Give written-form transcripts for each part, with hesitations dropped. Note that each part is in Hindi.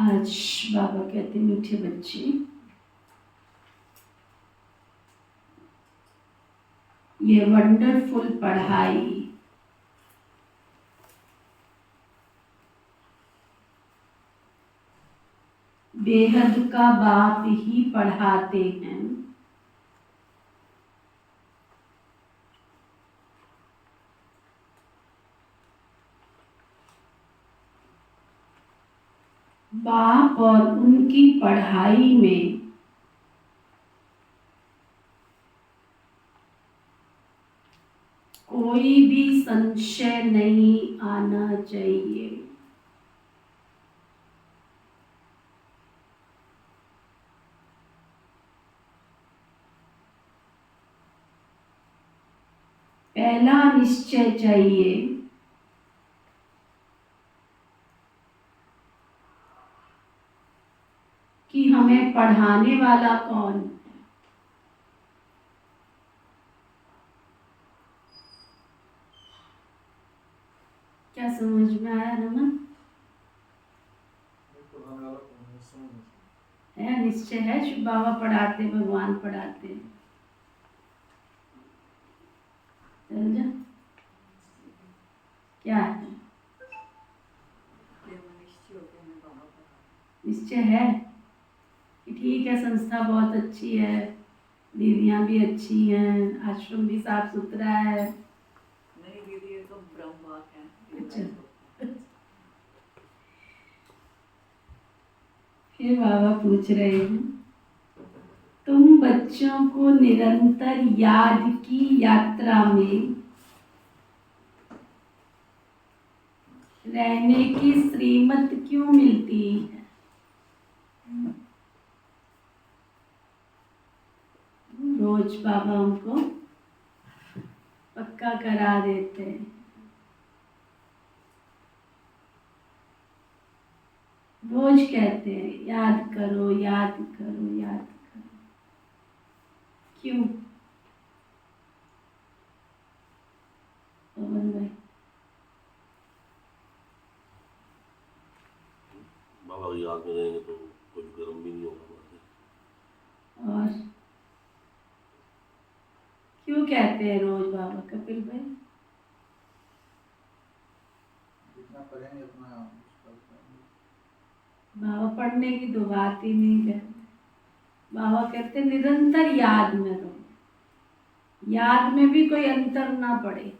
आज बाबा कहते मीठे बच्चे, ये वंडरफुल पढ़ाई बेहद का बाप ही पढ़ाते हैं। बाप और उनकी पढ़ाई में कोई भी संशय नहीं आना चाहिए। पहला निश्चय चाहिए कि हमें पढ़ाने वाला कौन है। क्या समझ में आया रमन? है निश्चय है, शिव बाबा पढ़ाते, भगवान पढ़ाते। समझा क्या है? निश्चय है कि ठीक है, संस्था बहुत अच्छी है, दीदियाँ भी अच्छी हैं, आश्रम भी साफ सुथरा है। नहीं दीदी, ये तो ब्रह्मवाक है। अच्छा। फिर बाबा पूछ रहे हैं, तुम बच्चों को निरंतर याद की यात्रा में रहने की श्रीमत क्यों मिलती है? रोज बाबा हमको पक्का करा देते हैं। रोज कहते हैं याद करो, याद करो, याद करो। क्यों पवन भाई? बाबा की याद में रहेंगे तो कुछ गर्म भी नहीं होगा। और क्यों कहते हैं रोज बाबा? कपिल भाई जितना पढ़ेंगे उतना बाबा पढ़ने की तो बात ही नहीं कहते। बाबा कहते निरंतर याद में रहो, याद में भी कोई अंतर ना पड़े,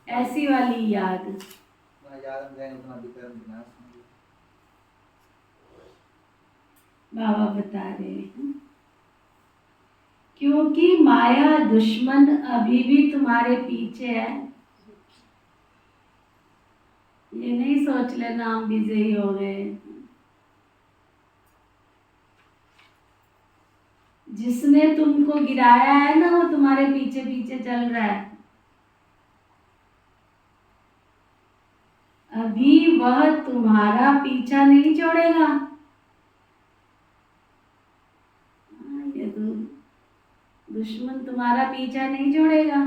ऐसी वाली याद। याद में रहेंगे उतना विक्रम विनाश होंगे। बाबा बता रहे हैं क्योंकि माया दुश्मन अभी भी तुम्हारे पीछे है। ये नहीं सोच लेना हम विजयी हो गए। जिसने तुमको गिराया है ना, वो तुम्हारे पीछे पीछे चल रहा है। अभी वह तुम्हारा पीछा नहीं छोड़ेगा। ये तो दुश्मन तुम्हारा पीछा नहीं छोड़ेगा,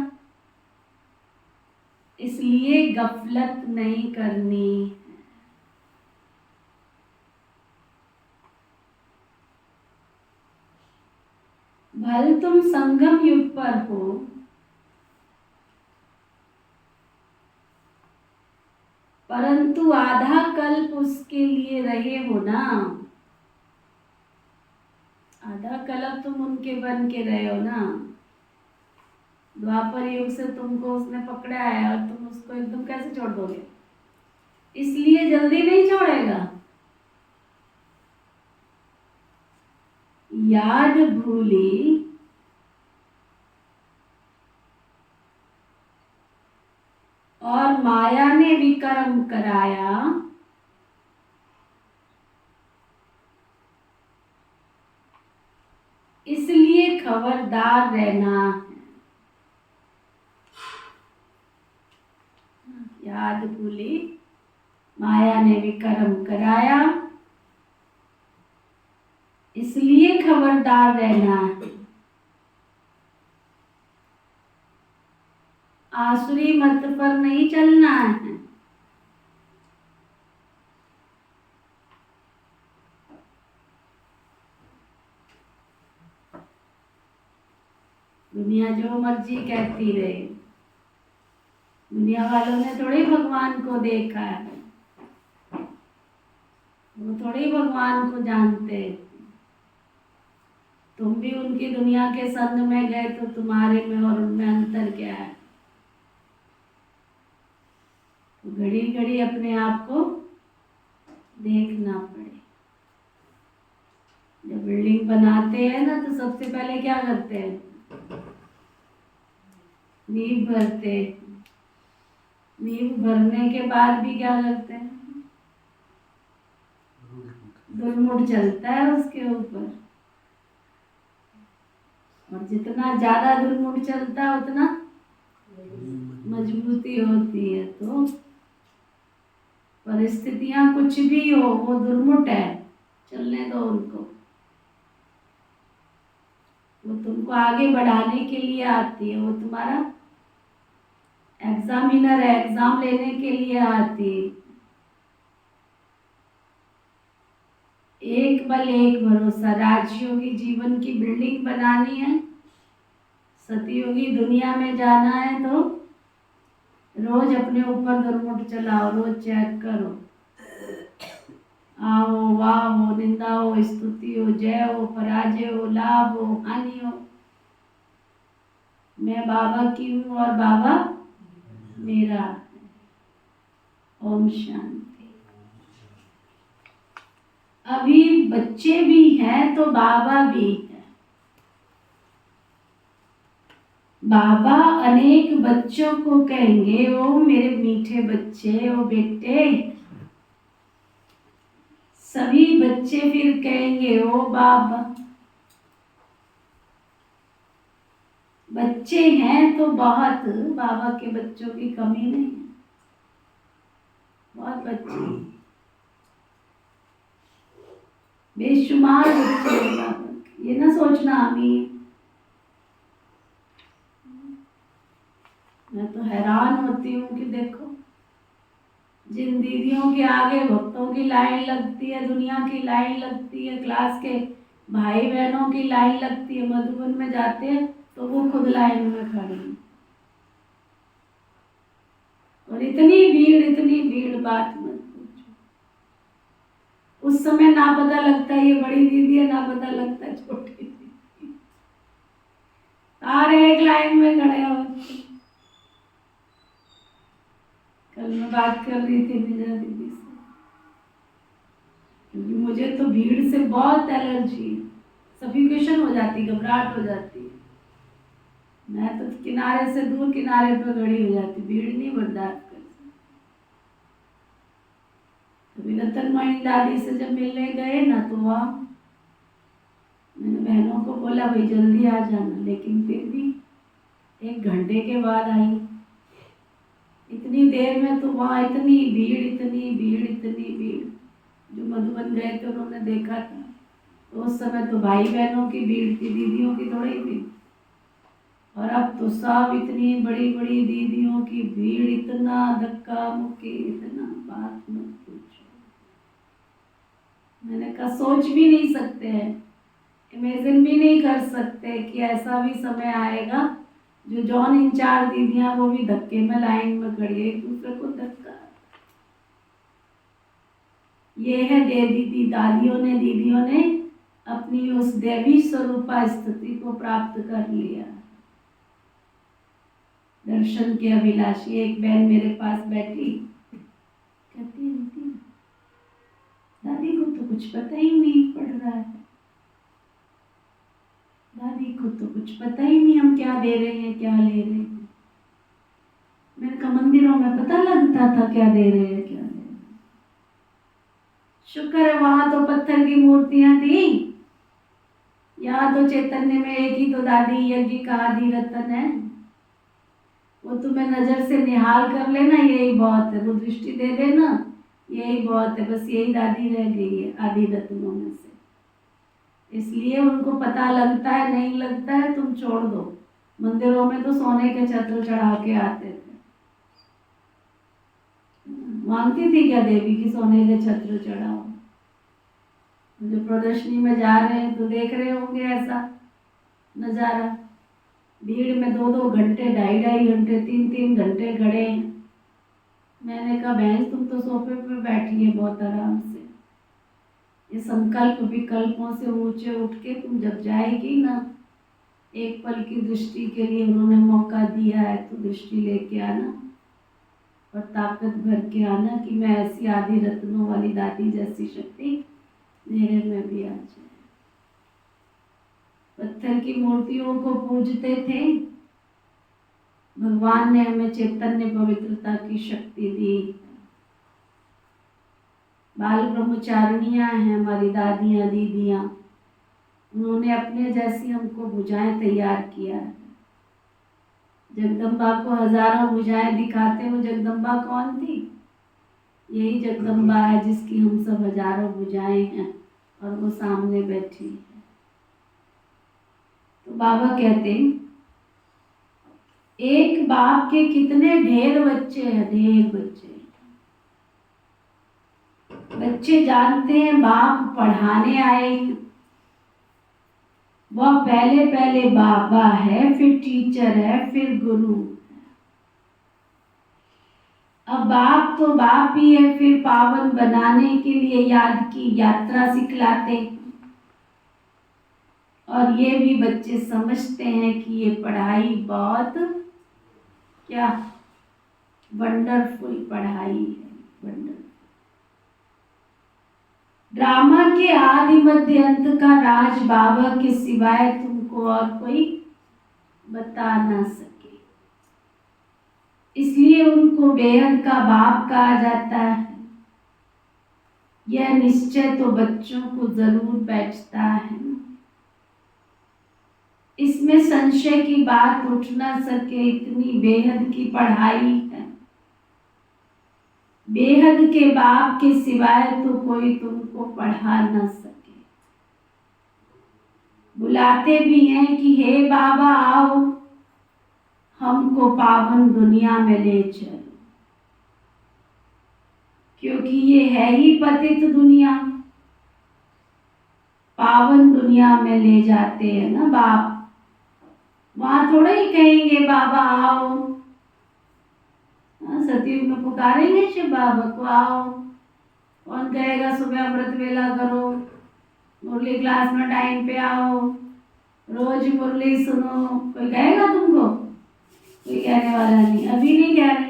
इसलिए गफलत नहीं करनी। भले तुम संगम युग पर हो, परंतु आधा कल्प उसके लिए रहे हो ना। आधा कल्प तुम उनके बन के रहे हो ना। द्वापर युग से तुमको उसने पकड़ा है और तुम उसको एकदम कैसे छोड़ दोगे? इसलिए जल्दी नहीं छोड़ेगा। याद भूली और माया ने विकर्म कराया, इसलिए खबरदार रहना है। याद भूली, माया ने विकर्म कराया, इसलिए खबरदार रहना है। आसुरी मत पर नहीं चलना है। दुनिया जो मर्जी कहती रहे, दुनिया वालों ने थोड़ी भगवान को देखा है, वो थोड़ी भगवान को जानते। तुम भी उनकी दुनिया के संग में गए तो तुम्हारे में और उनमें अंतर क्या है? तो घड़ी घड़ी अपने आप को देखना पड़े। जब बिल्डिंग बनाते हैं ना तो सबसे पहले क्या करते हैं? नींव भरते हैं। नींव भरने के बाद भी क्या करते हैं? दुलमुट चलता है उसके ऊपर, और जितना ज्यादा दुलमुट चलता है उतना मजबूती होती है। तो परिस्थितियां कुछ भी हो, वो दुलमुट है, चलने दो उनको। वो तुमको आगे बढ़ाने के लिए आती है, वो तुम्हारा एग्जामिनर है, एग्जाम लेने के लिए आती है। एक बल एक भरोसा, राजयोगी जीवन की बिल्डिंग बनानी है, सतयोगी दुनिया में जाना है, तो रोज अपने ऊपर दुलमुट चलाओ, रोज चेक करो। आओ वाह हो, निंदा हो, स्तुति हो, जय हो, पराजय हो, लाभ हो, हानि हो, मैं बाबा की हूँ और बाबा मेरा है। ओम शांति। अभी बच्चे भी हैं तो बाबा भी है। बाबा अनेक बच्चों को कहेंगे, ओ मेरे मीठे बच्चे, ओ बेटे। सभी बच्चे फिर कहेंगे, ओ बाबा। बच्चे हैं तो बहुत, बाबा के बच्चों की कमी नहीं है, बहुत बच्चे, बेशुमार बच्चे हैं बाबा के। ये ना सोचना अमीर। मैं तो हैरान होती हूँ कि देखो, जिन दीदियों के आगे भक्तों की लाइन लगती है, दुनिया की लाइन लगती है, क्लास के भाई बहनों की लाइन लगती है, मधुबन में जाते हैं तो वो खुद लाइन में खड़ी हैं। और इतनी भीड़, बात मत पूछो। उस समय ना पता लगता ये बड़ी दीदी है, ना पता लगता छोटी दीदी। सारे एक लाइन में खड़े होते। कल मैं बात कर रही थी निजा दीदी से, क्योंकि मुझे तो भीड़ से बहुत एलर्जी, सफिकेशन हो जाती, घबराहट हो जाती है। मैं तो किनारे से दूर, किनारे पर खड़ी हो जाती, भीड़ नहीं बर्दाश्त कर सकती। कभी रतनमणि दादी से जब मिलने गए ना, तो वहाँ मैंने बहनों को बोला भाई जल्दी आ जाना, लेकिन फिर भी 1 घंटे के बाद आई। इतनी देर में तो वहाँ इतनी भीड़। जो मधुबन गए थे उन्होंने देखा था, तो उस समय तो भाई बहनों की भीड़ थी, दीदियों की थोड़ी थी। और अब तो सब इतनी बड़ी दीदियों की भीड़, इतना धक्का मुक्की, इतना, बात मत पूछो। मैंने कहा सोच भी नहीं सकते हैं, इमेजिन भी नहीं कर सकते कि ऐसा भी समय आएगा जो जॉन इंचार्ज दीदियां, वो भी धक्के में लाइन में खड़ी है, एक दूसरे को धक्का। ये है दीदियों ने अपनी उस देवी स्वरूपा स्थिति को प्राप्त कर लिया। दर्शन के अभिलाषी। एक बहन मेरे पास बैठी, कहती है दादी को तो कुछ पता ही नहीं पड़ रहा है, दादी को तो कुछ पता ही नहीं हम क्या दे रहे हैं, क्या ले रहे हैं। मैंने कहा मंदिरों में पता लगता था क्या दे रहे हैं, क्या दे रहे हैं। शुक्र है वहां तो पत्थर की मूर्तियां थी, यहाँ तो चैतन्य में एक ही तो दादी यज्ञ का आदि रतन है। वो तुम्हें नजर से निहाल कर लेना, यही बहुत है। वो दृष्टि दे देना, यही बहुत है। बस यही दादी रह गई है आदि रत्नों में से। इसलिए उनको पता लगता है, नहीं लगता है, तुम छोड़ दो। मंदिरों में तो सोने के छत्र चढ़ा के आते थे। मांगती थी क्या देवी की सोने के छत्र चढ़ाओ? जो प्रदर्शनी में जा रहे हैं तो देख रहे होंगे ऐसा नजारा। भीड़ में 2-2 घंटे, 2.5 घंटे, 3-3 घंटे खड़े हैं। मैंने कहा बहन तुम तो सोफे पे बैठी है बहुत आराम से, ये संकल्प विकल्पों से ऊंचे उठ के तुम जब जाएगी ना, एक पल की दृष्टि के लिए उन्होंने मौका दिया है तो दृष्टि लेके आना और ताकत भर के आना कि मैं ऐसी आदि रत्नों वाली दादी जैसी शक्ति मेरे में भी आ जाए। पत्थर की मूर्तियों को पूजते थे, भगवान ने हमें चैतन्य पवित्रता की शक्ति दी। बाल ब्रह्मचारिणियां हैं हमारी दादियां दीदियां, उन्होंने अपने जैसी हमको भुजाएं तैयार किया है। जगदम्बा को हजारों भुजाएं दिखाते, वो जगदम्बा कौन थी? यही जगदम्बा है जिसकी हम सब हजारों भुजाएं हैं और वो सामने बैठी है। तो बाबा कहते एक बाप के कितने ढेर बच्चे हैं, ढेर बच्चे। बच्चे जानते हैं बाप पढ़ाने आए हैं, वह पहले पहले बाबा है, फिर टीचर है, फिर गुरु। अब बाप तो बाप ही है, फिर पावन बनाने के लिए याद की यात्रा सिखलाते हैं। और ये भी बच्चे समझते हैं कि ये पढ़ाई बहुत क्या वंडरफुल पढ़ाई है, वंडरफुल। ड्रामा के आदि मध्य अंत का राज बाबा के सिवाय तुमको और कोई बता ना सके, इसलिए उनको बेहद का बाप कहा जाता है। यह निश्चय तो बच्चों को जरूर बैठता है, इसमें संशय की बात उठ ना सके, इतनी बेहद की पढ़ाई है। बेहद के बाप के सिवाय तो कोई तुमको पढ़ा ना सके। बुलाते भी हैं कि हे बाबा आओ, हमको पावन दुनिया में ले चलो, क्योंकि ये है ही पतित दुनिया। पावन दुनिया में ले जाते हैं ना बाप, वहां थोड़ा ही कहेंगे बाबा आओ। सतयुग में पुकारेंगे शिव बाबा को आओ, कौन कहेगा सुबह अमृत वेला करो, मुरली क्लास में टाइम पे आओ, रोज मुरली सुनो, कोई कहेगा तुमको? कोई कहने वाला नहीं। अभी नहीं कह रहे,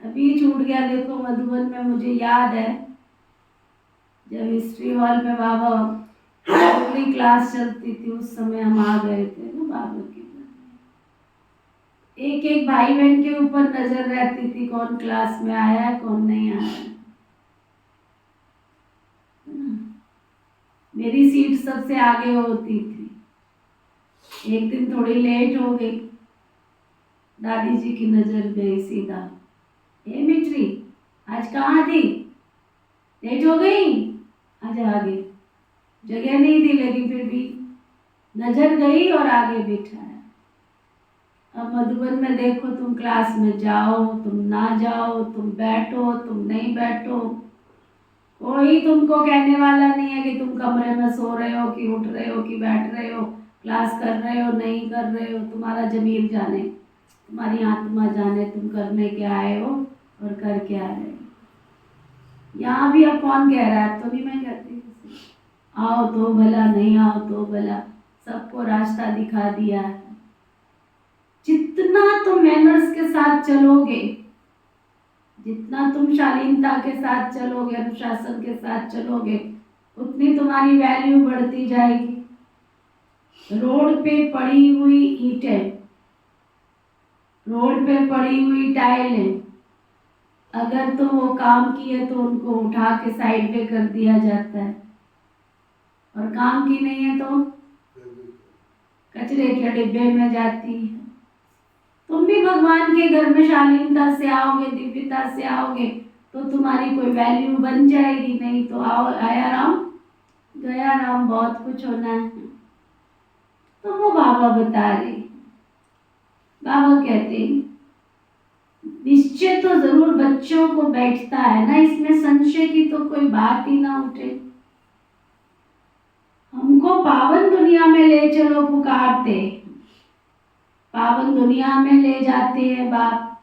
अभी छूट गया। देखो मधुबन में मुझे याद है जब हिस्ट्री हॉल में बाबा मुरली क्लास चलती थी, उस समय हम आ गए थे ना बाबा के। एक एक भाई बहन के ऊपर नजर रहती थी, कौन क्लास में आया है कौन नहीं आया है। मेरी सीट सबसे आगे होती थी। एक दिन थोड़ी लेट हो गई, दादी जी की नजर गई सीधा, ए मिट्री आज कहाँ थी, लेट हो गई, आज आगे। जगह नहीं थी लेकिन फिर भी नजर गई और आगे बिठाया। अब मधुबन में देखो, तुम क्लास में जाओ तुम ना जाओ, तुम बैठो तुम नहीं बैठो, कोई तुमको कहने वाला नहीं है कि तुम कमरे में सो रहे हो कि उठ रहे हो कि बैठ रहे हो, क्लास कर रहे हो नहीं कर रहे हो। तुम्हारा जमीर जाने, तुम्हारी आत्मा जाने तुम करने क्या आए हो और कर क्या रहे हो। यहाँ भी अब कौन कह रहा है, तो भी मैं कहती आओ तो भला, नहीं आओ तो भला, सबको रास्ता दिखा दिया है। जितना तुम मैनर्स के साथ चलोगे, जितना तुम शालीनता के साथ चलोगे, अनुशासन के साथ चलोगे, उतनी तुम्हारी वैल्यू बढ़ती जाएगी। रोड पे पड़ी हुई ईंटें, रोड पे पड़ी हुई टाइलें, अगर तो वो काम किए तो उनको उठा के साइड पे कर दिया जाता है, और काम की नहीं है तो कचरे के डिब्बे में जाती है। तुम भी भगवान के घर में शालीनता से आओगे, दिव्यता से आओगे तो तुम्हारी कोई वैल्यू बन जाएगी। नहीं तो आओ आया राम गया राम, बहुत कुछ होना है। तो वो बाबा बता रहे, बाबा कहते निश्चय तो जरूर बच्चों को बैठता है ना, इसमें संशय की तो कोई बात ही ना उठे। हमको पावन दुनिया में ले चलो पुकारते, पावन दुनिया में ले जाते हैं बाप।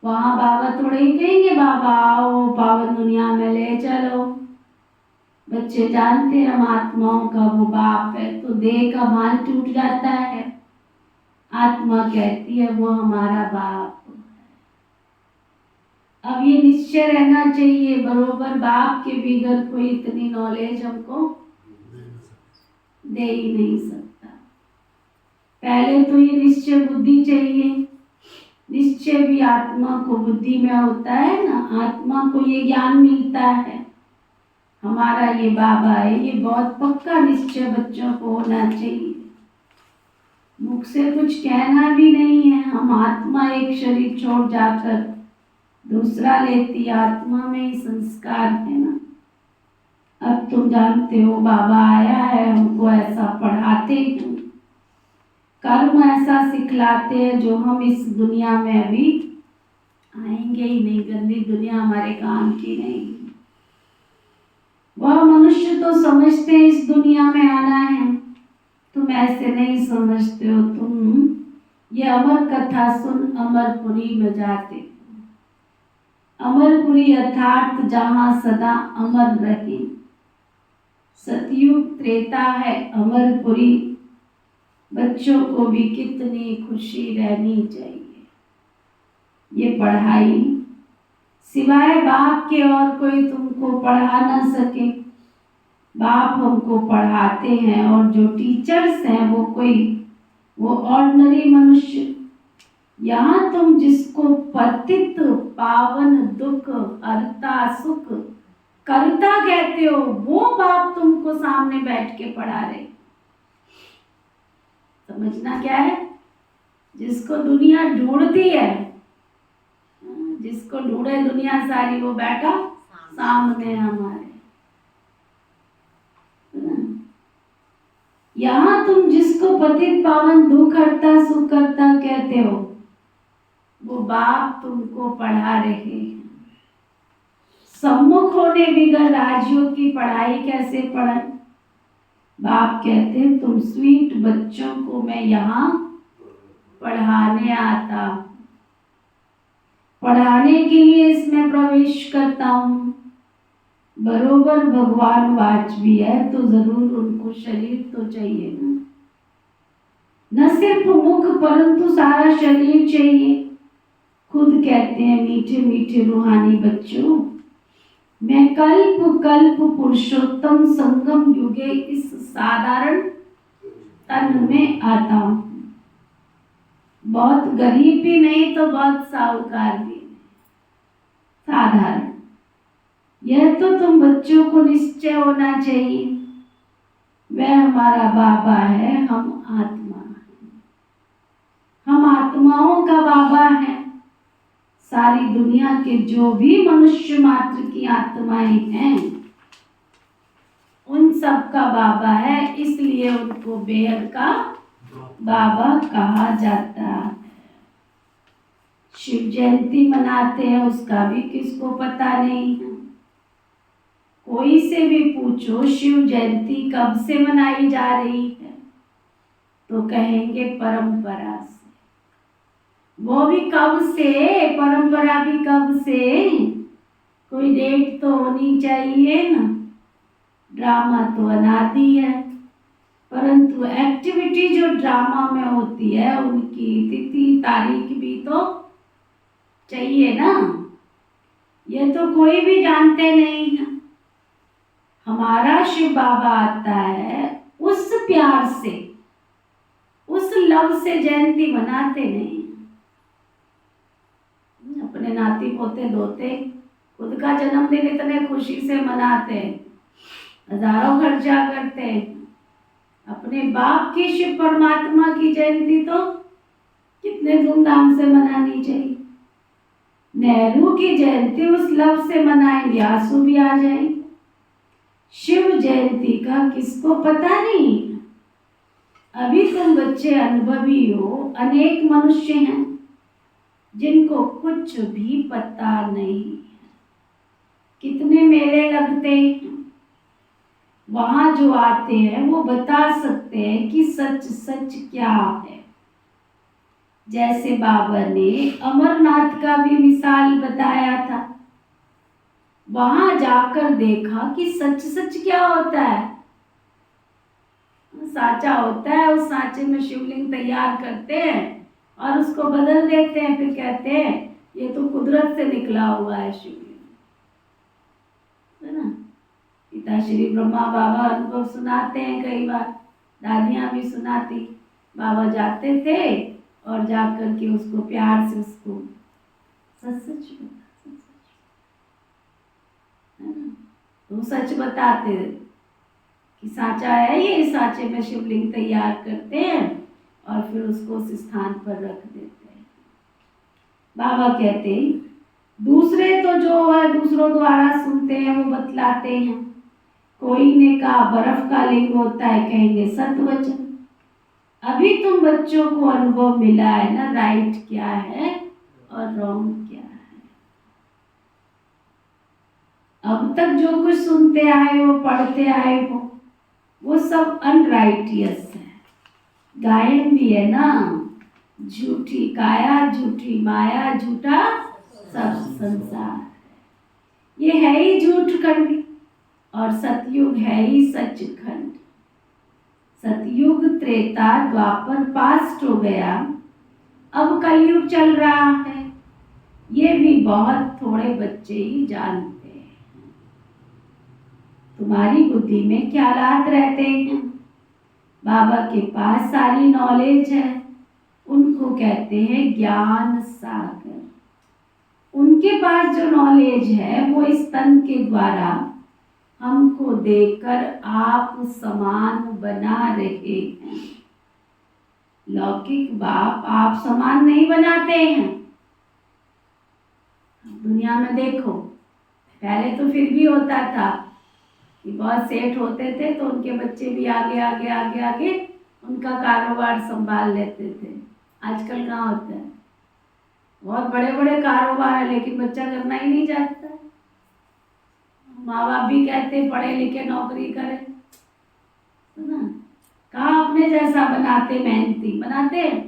वहाँ बाबा थोड़े ही कहेंगे बाबा आओ पावन दुनिया में ले चलो। बच्चे जानते हैं हम आत्माओं का वो बाप है, तो देह का भान टूट जाता है। आत्मा कहती है वो हमारा बाप है। अब ये निश्चय रहना चाहिए बरोबर, बाप के बगैर कोई इतनी नॉलेज हमको दे ही नहीं सकता। पहले तो ये निश्चय बुद्धि चाहिए। निश्चय भी आत्मा को बुद्धि में होता है ना, आत्मा को ये ज्ञान मिलता है हमारा ये बाबा है। ये बहुत पक्का निश्चय बच्चों को होना चाहिए। मुख से कुछ कहना भी नहीं है। हम आत्मा एक शरीर छोड़ जाकर दूसरा लेती, आत्मा में ही संस्कार है ना। अब तुम जानते हो बाबा आया है, हमको ऐसा पढ़ाते हैं, कर्म ऐसा सिखलाते हैं जो हम इस दुनिया में अभी आएंगे ही नहीं। गंदी दुनिया हमारे काम की नहीं। वह मनुष्य तो समझते हैं इस दुनिया में आना है, तुम ऐसे नहीं समझते हो। तुम ये अमर कथा सुन अमरपुरी में जाते हो। अमरपुरी यथार्थ जहाँ सदा अमर रहे। सतयुग त्रेता है अमरपुरी। बच्चों को भी कितनी खुशी रहनी चाहिए। ये पढ़ाई सिवाय बाप के और कोई तुमको पढ़ा ना सके। बाप हमको पढ़ाते हैं, और जो टीचर्स हैं वो ऑर्डिनरी मनुष्य। यहाँ तुम जिसको पतित पावन दुख हरता सुख करता कहते हो, वो बाप तुमको सामने बैठ के पढ़ा रहे। समझना क्या है? जिसको दुनिया ढूंढती है, जिसको ढूंढे दुनिया सारी, वो बैठा सामने हमारे। यहाँ तुम जिसको पतित पावन दुख हरता सुख करता कहते हो, वो बाप तुमको पढ़ा रहे हैं। सम्मुख होने बिगड़ राजियों की पढ़ाई कैसे पढ़े? बाप कहते हैं तुम स्वीट बच्चों को मैं यहाँ पढ़ाने आता हूँ, पढ़ाने के लिए इसमें प्रवेश करता हूँ। बरोबर भगवान वाच भी है, तो जरूर उनको शरीर तो चाहिए ना। न सिर्फ मुख परंतु सारा शरीर चाहिए। खुद कहते हैं मीठे मीठे रूहानी बच्चों, मैं कल्प कल्प पुरुषोत्तम संगम युगे इस साधारण तन में आता हूँ। बहुत गरीब भी नहीं तो बहुत साहूकार भी नहीं, साधारण। यह तो तुम बच्चों को निश्चय होना चाहिए। वह हमारा बाबा है, हम आत्मा हैं। हम आत्माओं का बाबा है। सारी दुनिया के जो भी मनुष्य मात्र की आत्माएं हैं, उन सब का बाबा है। इसलिए उनको बेहद का बाबा कहा जाता है। शिव जयंती मनाते हैं, उसका भी किसको पता नहीं है। कोई से भी पूछो शिव जयंती कब से मनाई जा रही है, तो कहेंगे परंपरा से। वो भी कब से, परंपरा भी कब से, कोई डेट तो होनी चाहिए ना। ड्रामा तो अनादि है, परंतु एक्टिविटी जो ड्रामा में होती है उनकी तिथि तारीख भी तो चाहिए ना। ये तो कोई भी जानते नहीं है। हमारा शिव बाबा आता है उस प्यार से, उस लव से जयंती मनाते नहीं। अपने नाती पोते धोते, खुद का जन्मदिन इतने खुशी से मनाते, हजारों खर्चा करते। अपने बाप की शिव परमात्मा की जयंती तो कितने धूमधाम से मनानी चाहिए। नेहरू की जयंती उस लव से मनाएंगे, आंसू भी आ जाएंगे। शिव जयंती का किसको पता नहीं। अभी तुम बच्चे अनुभवी हो, अनेक मनुष्य हैं जिनको कुछ भी पता नहीं। कितने मेले लगते हैं, वहां जो आते हैं वो बता सकते हैं कि सच सच क्या है। जैसे बाबा ने अमरनाथ का भी मिसाल बताया था। वहां जाकर देखा कि सच सच क्या होता है। साचा होता है, उस साचे में शिवलिंग तैयार करते हैं और उसको बदल देते हैं, फिर कहते हैं ये तो कुदरत से निकला हुआ है शिवलिंग, है ना। पिता श्री ब्रह्मा बाबा अनुभव सुनाते हैं, कई बार दादियां भी सुनाती। बाबा जाते थे और जाकर के उसको प्यार से उसको सच सच है ना, तो सच बताते कि साचा है ये, साचे में शिवलिंग तैयार करते हैं और फिर उसको उस स्थान पर रख देते हैं। बाबा कहते हैं दूसरे तो जो है दूसरों द्वारा सुनते हैं वो बतलाते हैं। कोई ने कहा बर्फ का लिंग होता है, कहेंगे सतवचन। अभी तुम बच्चों को अनुभव मिला है ना, राइट क्या है और रॉन्ग क्या है। अब तक जो कुछ सुनते आए हो, पढ़ते आए हो, वो सब अनराइटियस है। गायन भी है ना, झूठी काया झूठी माया झूठा सब संसार, ये है ही झूठ खंड और सतयुग है ही सचखंड। सतयुग त्रेता द्वापर पास्ट हो गया, अब कलयुग चल रहा है, ये भी बहुत थोड़े बच्चे ही जानते हैं। तुम्हारी बुद्धि में ख्यालात रहते हैं, बाबा के पास सारी नॉलेज है, उनको कहते हैं ज्ञान सागर। उनके पास जो नॉलेज है वो इस तन के द्वारा हमको देकर आप समान बना रहे हैं। लौकिक बाप आप समान नहीं बनाते हैं। दुनिया में देखो, पहले तो फिर भी होता था कि बहुत सेठ होते थे तो उनके बच्चे भी आगे आगे आगे आगे उनका कारोबार संभाल लेते थे। आजकल कहाँ होता है, बहुत बड़े बड़े कारोबार है लेकिन बच्चा करना ही नहीं चाहता। माँ बाप भी कहते पढ़े लिखे नौकरी करें, है ना। कहाँ अपने जैसा बनाते, मेहनती बनाते हैं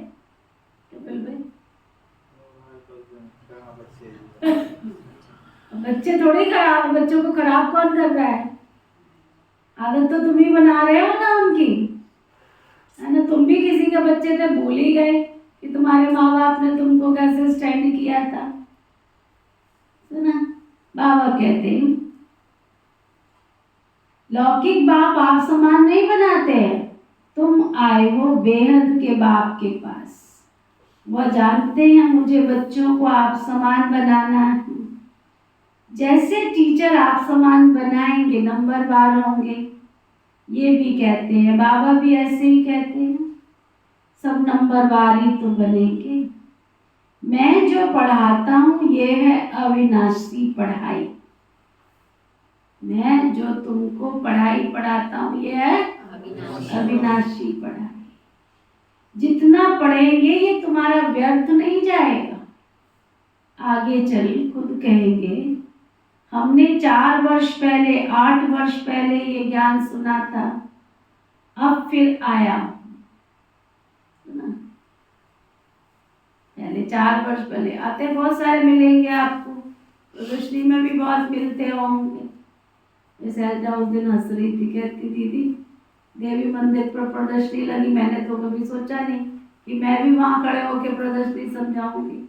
कपिल भाई। बच्चे थोड़ी खराब, बच्चों को खराब कौन कर रहा है, आदत तो तुम ही बना रहे हो ना उनकी, है ना। तुम भी किसी के बच्चे थे, भूल ही गए कि तुम्हारे माँ बाप ने तुमको कैसे स्टैंड किया था, है ना। बाबा कहते हैं लौकिक बाप आप समान नहीं बनाते हैं, तुम आए हो बेहद के बाप के पास, वह जानते हैं मुझे बच्चों को आप समान बनाना है। जैसे टीचर आप समान बनाएंगे नंबरवार होंगे, ये भी कहते हैं, बाबा भी ऐसे ही कहते हैं, सब नंबरवार ही तो बनेंगे। मैं जो पढ़ाता हूँ ये है अविनाशी पढ़ाई, मैं जो तुमको पढ़ाई पढ़ाता हूँ ये है अविनाशी पढ़ाई। जितना पढ़ेंगे ये तुम्हारा व्यर्थ नहीं जाएगा। आगे चल खुद कहेंगे हमने 4 वर्ष पहले 8 वर्ष पहले ये ज्ञान सुना था, अब फिर आया ना। पहले 4 वर्ष पहले आते बहुत सारे मिलेंगे आपको, प्रदर्शनी में भी बहुत मिलते होंगे। जैसे उस दिन हंस रही थी, कहती दीदी देवी मंदिर पर प्रदर्शनी लगी, मैंने तो कभी सोचा नहीं कि मैं भी वहाँ खड़े होकर प्रदर्शनी समझाऊंगी।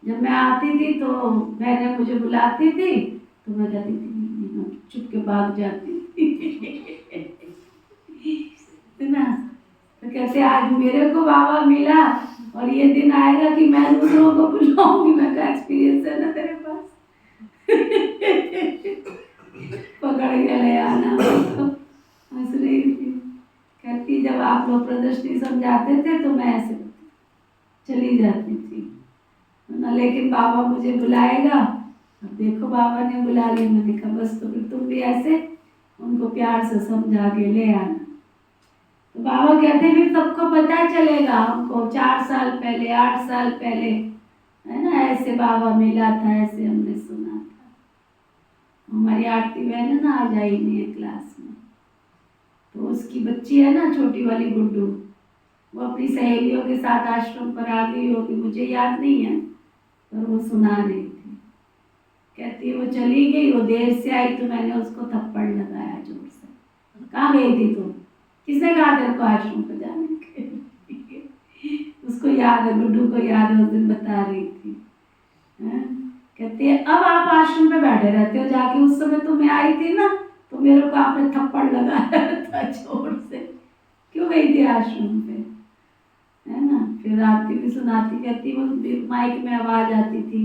जब मैं आती थी तो बहनें मुझे बुलाती थी तो मैं कहती थी, चुप के भाग जाती थी ना। तो कहते आज मेरे को बाबा मिला और ये दिन आएगा कि मैं दूसरों को बुलाऊंगी। मैं का एक्सपीरियंस है ना तेरे पास पकड़ के ले आना। हंस रही थी, कहती जब आप लोग प्रदर्शनी समझाते थे तो मैं ऐसे चली जाती थी ना, लेकिन बाबा मुझे बुलाएगा। अब देखो बाबा ने बुला लिया, मैंने कहा बस तो फिर तुम भी ऐसे उनको प्यार से समझा के ले आना। तो बाबा कहते फिर सबको पता चलेगा, हमको 4 साल पहले 8 साल पहले, है ना, ऐसे बाबा मिला था, ऐसे हमने सुना था। हमारी आरती बहन है ना, आज आई नहीं है क्लास में, तो उसकी बच्ची है ना छोटी वाली गुड्डू, वो अपनी सहेलियों के साथ आश्रम पर आ गई होगी, मुझे याद नहीं है, पर वो सुना रही थी। कहती वो चली गई, वो देर से आई तो मैंने उसको थप्पड़ लगाया जोर से। कहाँ गई थी तुम? किसने कहा तेरे को आश्रम पर जाने के लिए? उसको याद है, गुड्डू को याद है, उस दिन बता रही थी। कहती है अब आप आश्रम पे बैठे रहते हो, जाके उस समय तो मैं आई थी ना, तो मेरे को आपने थप्पड़ लगाया था जोर से। क्यों गई थी आश्रम पे? है ना। फिर आती भी सुनाती, कहती वो माइक में आवाज आती थी,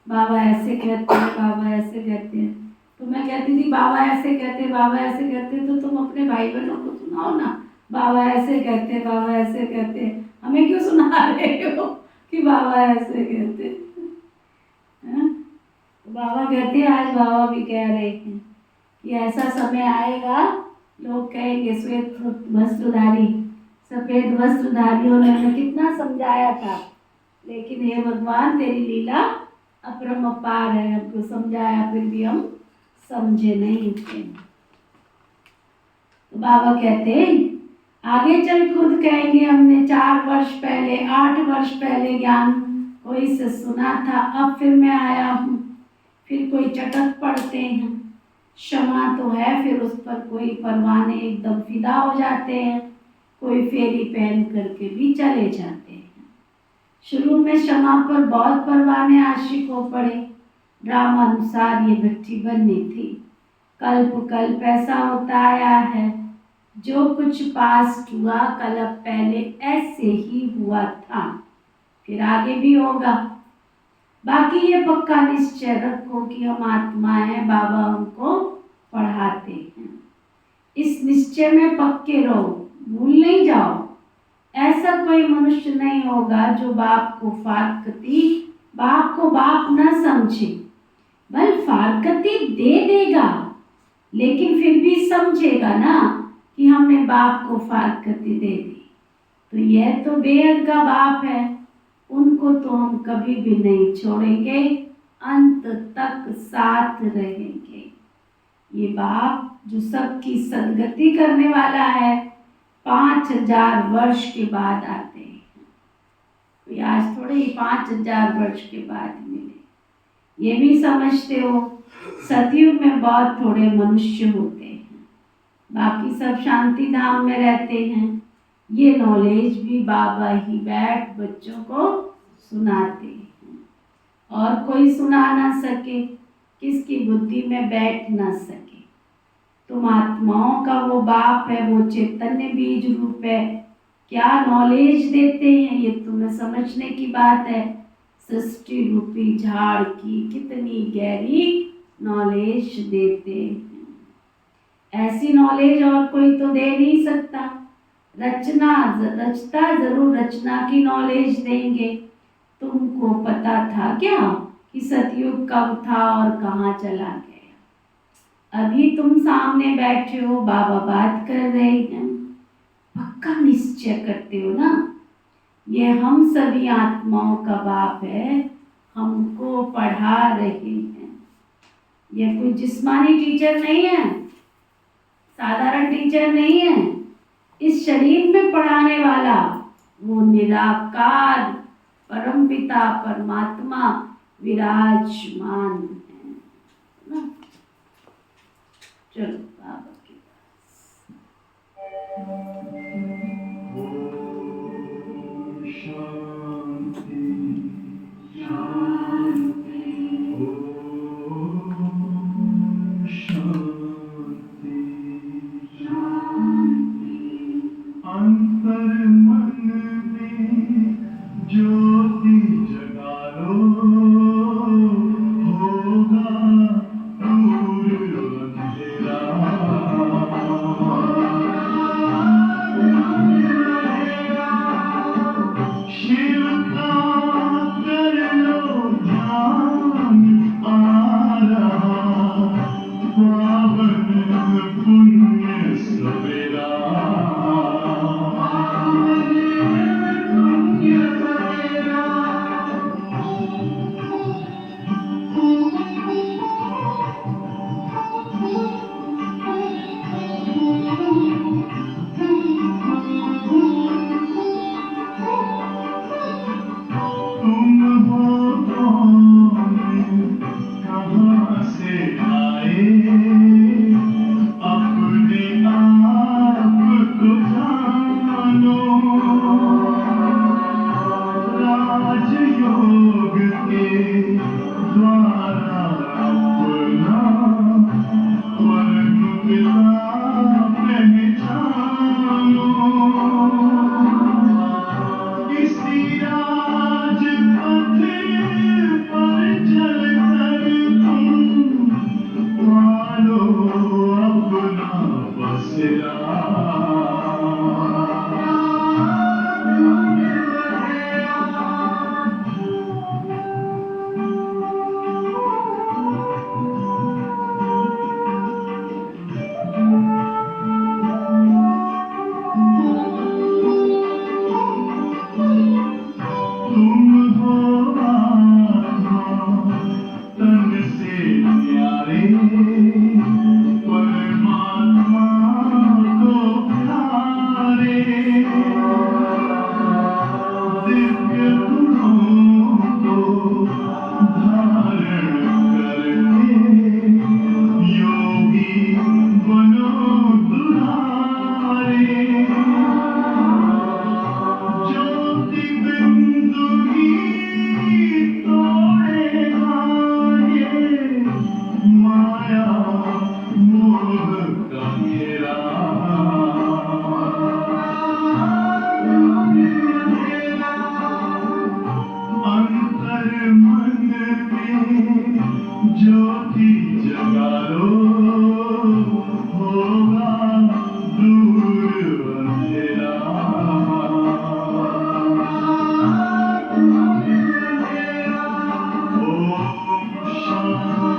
बाबा ऐसे कहते हैं, बाबा ऐसे कहते हैं। तो मैं कहती थी बाबा ऐसे कहते, बाबा ऐसे कहते, तो तुम अपने भाई बहनों को सुनाओ ना, बाबा ऐसे कहते, बाबा ऐसे कहते। हमें क्यों सुना रहे हो कि बाबा ऐसे कहते? बाबा कहते हैं, आज बाबा भी कह रहे हैं कि ऐसा समय आएगा, लोग कहेंगे श्वेत वस्त्रधारी, सफेद वस्त्रधारियों ने हमें कितना समझाया था, लेकिन हे भगवान तेरी लीला अपरम अपार है, हमको समझाया फिर भी हम समझे नहीं थे। तो बाबा कहते हैं आगे चल खुद कहेंगे हमने 4 वर्ष पहले, 8 वर्ष पहले ज्ञान कोई से सुना था, अब फिर मैं आया हूँ। फिर कोई चटक पड़ते हैं, क्षमा तो है, फिर उस पर कोई परवाने एकदम फिदा हो जाते हैं, कोई फेरी पहन करके भी चले जाते हैं। शुरू में क्षमा पर बहुत परवाने आशिक हो पड़े, ड्रामा अनुसार ये भट्टी बननी थी। कल्प कल्प ऐसा होता आया है, जो कुछ पास्ट हुआ कल्प पहले ऐसे ही हुआ था, फिर आगे भी होगा। बाकी ये पक्का निश्चय रखो कि हम आत्मा हैं, बाबा हमको पढ़ाते हैं। इस निश्चय में पक्के रहो, भूल नहीं जाओ। ऐसा कोई मनुष्य नहीं होगा जो बाप को फारकती, बाप को बाप न समझे, बल फारकती दे देगा, लेकिन फिर भी समझेगा ना कि हमने बाप को फारकती दे दी। तो यह तो बेहद का बाप है, उनको तो हम कभी भी नहीं छोड़ेंगे, अंत तक साथ रहेंगे। ये बाप जो सबकी सदगति करने वाला है, 5000 वर्ष के बाद आते हैं। कोई आज थोड़े ही 5000 वर्ष के बाद मिले। ये भी समझते हो सतयुग में बहुत थोड़े मनुष्य होते हैं, बाकी सब शांति धाम में रहते हैं। ये नॉलेज भी बाबा ही बैठ बच्चों को सुनाते हैं, और कोई सुना ना सके, किसकी बुद्धि में बैठ ना सके। तुम आत्माओं का वो बाप है, वो चैतन्य बीज रूप है, क्या नॉलेज देते हैं ये तुम्हें समझने की बात है। सृष्टि रूपी झाड़ की कितनी गहरी नॉलेज देते हैं, ऐसी नॉलेज और कोई तो दे नहीं सकता। रचता जरूर रचना की नॉलेज देंगे। तुमको पता था क्या कि सतयुग कब था और कहाँ चला गया? अभी तुम सामने बैठे हो, बाबा बात कर रहे हैं, पक्का निश्चय करते हो ना, ये हम सभी आत्माओं का बाप है, हमको पढ़ा रहे हैं। ये कोई जिस्मानी टीचर नहीं है, साधारण टीचर नहीं है, इस शरीर में पढ़ाने वाला वो निराकार परमपिता परमात्मा विराजमान है ना। चलो बाबा के होगा दूर अंधेरा। का घेरा अंतर मन में ज्योति जगा लो होगा दूर अंधेरा ओम शांति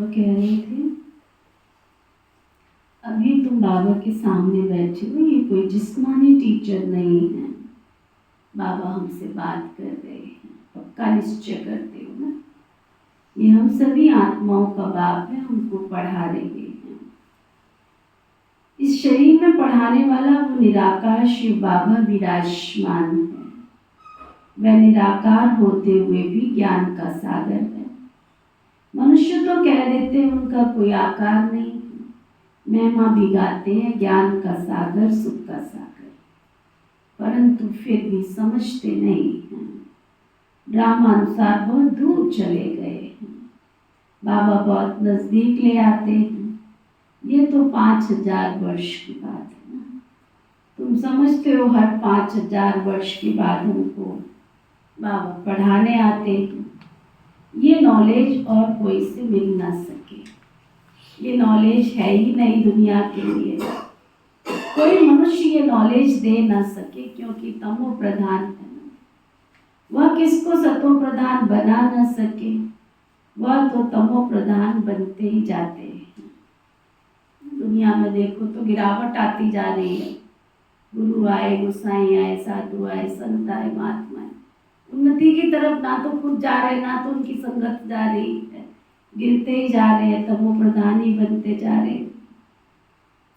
बाबा कह रहे थे अभी तुम बाबा के सामने बैठे हो, ये कोई जिस्मानी टीचर नहीं है। बाबा हमसे बात कर रहे हैं, पक्का निश्चय करते हो ना। ये हम सभी आत्माओं का बाप है, हमको पढ़ा रहे हैं। इस शरीर में पढ़ाने वाला वो निराकार शिव बाबा विराजमान है। वह निराकार होते हुए भी ज्ञान का सागर है। मनुष्य तो कह देते हैं उनका कोई आकार नहीं, महिमा भी गाते हैं ज्ञान का सागर, सुख का सागर, परंतु फिर भी समझते नहीं हैं। ड्रामानुसार बहुत दूर चले गए हैं, बाबा बहुत नजदीक ले आते हैं। ये तो 5000 वर्ष की बात है ना। तुम समझते हो हर 5000 वर्ष के बाद हमको बाबा पढ़ाने आते हैं। ये नॉलेज और कोई से मिल ना सके, ये नॉलेज है ही नहीं दुनिया के लिए। कोई मनुष्य ये नॉलेज दे ना सके, क्योंकि तमो प्रधान है ना। वह किसको सतो प्रधान बना ना सके, वह तो तमो प्रधान बनते ही जाते हैं। दुनिया में देखो तो गिरावट आती जा रही है। गुरु आए, गोसाई आए, साधु आए, संत आए, महात्मा आए, उन्नति की तरफ ना तो खुद जा रहे, ना तो उनकी संगत जा रही है, गिरते ही जा रहे हैं, तमो प्रधान ही बनते जा रहे हैं।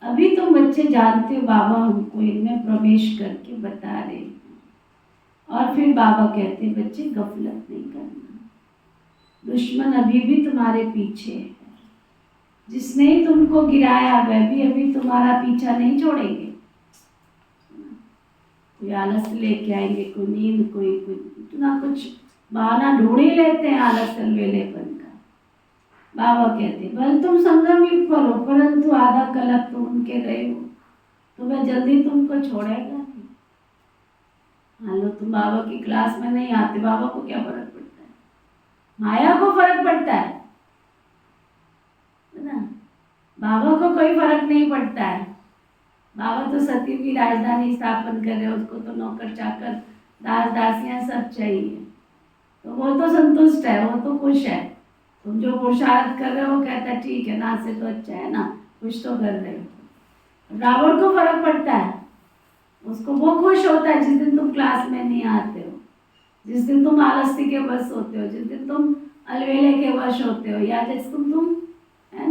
अभी तुम बच्चे जानते हो बाबा हमको इनमें प्रवेश करके बता रहे हैं, और फिर बाबा कहते हैं बच्चे गफलत नहीं करना, दुश्मन अभी भी तुम्हारे पीछे है। जिसने ही तुमको गिराया वह भी अभी तुम्हारा पीछा नहीं छोड़ेंगे। कोई आलस लेके आएंगे, कोई नींद, कोई इतना कुछ बहाना ढूंढ ही लेते हैं आलस अलवेलेपन का। बाबा कहते भले तुम संगम युग पर हो, परंतु आधा कलप तुम उनके रहे हो, तो वह जल्दी तुमको छोड़ेगा नहीं। मान लो तुम बाबा की क्लास में नहीं आते, बाबा को क्या फर्क पड़ता है? माया को फर्क पड़ता है ना। बाबा को कोई फर्क नहीं पड़ता है। बाबा तो सती की राजधानी स्थापन कर रहे हैं, उसको तो नौकर चाकर दास दासियां सब चाहिए, तो वो तो संतुष्ट है, वो तो खुश है। तुम जो पुरुषार्थ कर रहे हो कहता है ठीक है ना, से तो अच्छा है ना, कुछ तो कर रहे हो। रावण को फर्क पड़ता है, उसको वो खुश होता है जिस दिन तुम क्लास में नहीं आते हो, जिस दिन तुम आलस्य के वश होते हो, जिस दिन तुम अलवेले के वश होते हो, या जिस तुम है